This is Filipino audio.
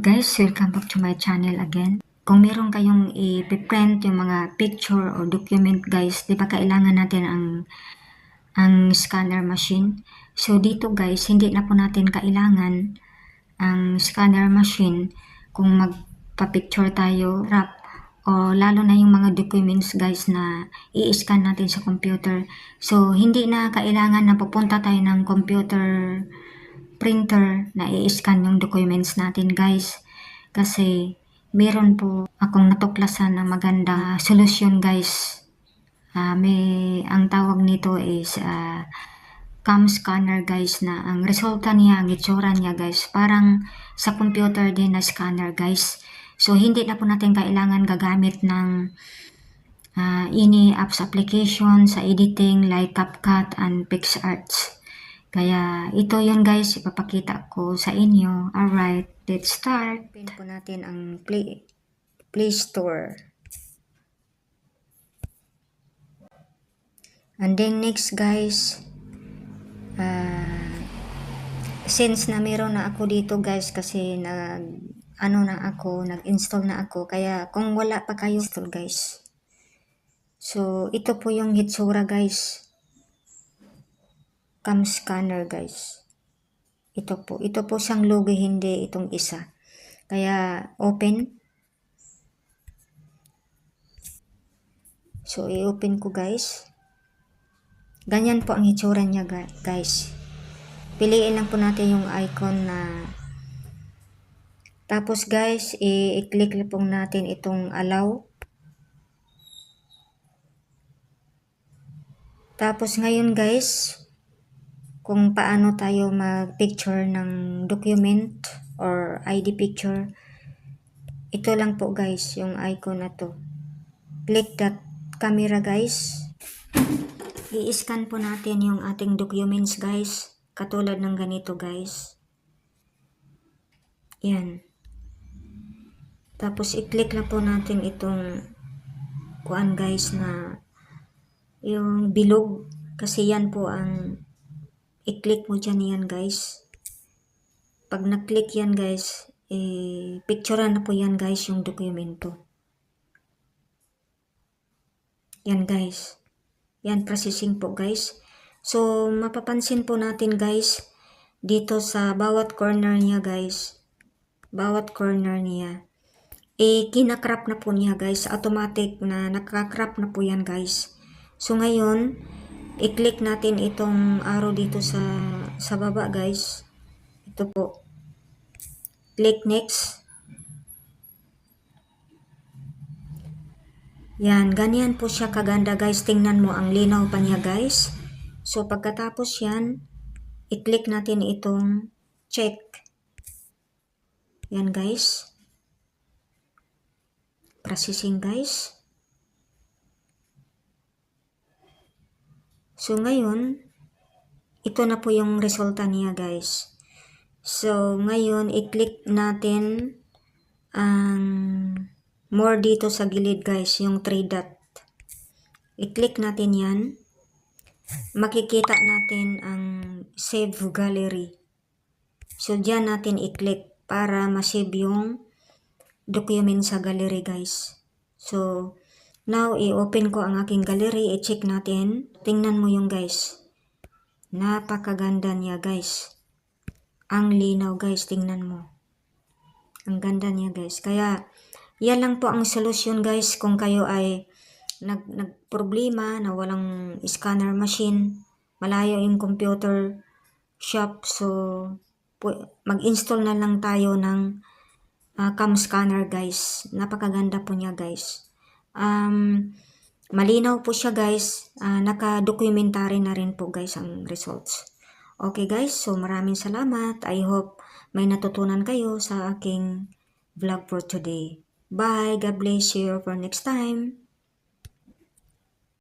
Guys, welcome back to my channel again. Kung meron kayong i-print yung mga picture or document guys, di ba kailangan natin ang scanner machine? So dito guys, hindi na po natin kailangan ang scanner machine kung magpa-picture tayo, wrap, o lalo na yung mga documents guys na i-scan natin sa computer. So hindi na kailangan na pupunta tayo ng computer printer na i-scan yung documents natin guys, kasi meron po akong natuklasan ng maganda solusyon guys. Ang tawag nito is cam scanner guys, na ang resulta niya, ang itsura niya guys, parang sa computer din na scanner guys. So hindi na po natin kailangan gagamit ng any apps application sa editing like CapCut and PixArt. Kaya ito yun guys, ipapakita ko sa inyo. Alright, let's start. Open po natin ang Play Store. And then next guys, since na meron na ako dito guys, kasi nag-install na ako. Kaya kung wala pa kayo, install guys. So ito po yung hitsura guys. Cam scanner guys. Ito po siyang logo, hindi itong isa. Kaya open. So i-open ko guys. Ganyan po ang itsura niya guys. Piliin lang po natin yung icon na. Tapos guys, i-click lang po natin itong allow. Tapos ngayon guys, kung paano tayo mag-picture ng document or ID picture, ito lang po guys, yung icon na to. Click that camera guys. I-scan po natin yung ating documents guys, katulad ng ganito guys. Yan. Tapos i-click lang po natin itong kuan guys, na yung bilog, kasi yan po ang i-click mo dyan yan guys. Pag na-click yan guys, picturean na po yan guys yung dokumento. Yan guys. Yan, processing po guys. So mapapansin po natin guys, dito sa bawat corner niya guys, bawat corner niya, kinakrap na po niya guys. Automatic na nakakrap na po yan guys. So ngayon, i-click natin itong arrow dito sa baba guys. Ito po. Click next. Yan, ganyan po siya kaganda guys. Tingnan mo, ang linaw pa niya guys. So pagkatapos yan, i-click natin itong check. Yan guys. Processing guys. So ngayon, ito na po yung resulta niya guys. So ngayon, i-click natin ang more dito sa gilid guys, yung 3 dot. I-click natin yan. Makikita natin ang save gallery. So dyan natin i-click para ma-save yung document sa gallery guys. So now i-open ko ang aking gallery, i-check natin. Tingnan mo yung guys. Napakaganda niya guys. Ang linaw guys, tingnan mo. Ang ganda niya guys. Kaya yan lang po ang solusyon guys kung kayo ay nagproblema na walang scanner machine, malayo yung computer shop. So mag-install na lang tayo ng cam scanner guys. Napakaganda po niya guys. Malinaw po siya guys. Naka-documentary na rin po guys ang results. Okay guys, so maraming salamat. I hope may natutunan kayo sa aking vlog for today. Bye. God bless you for next time.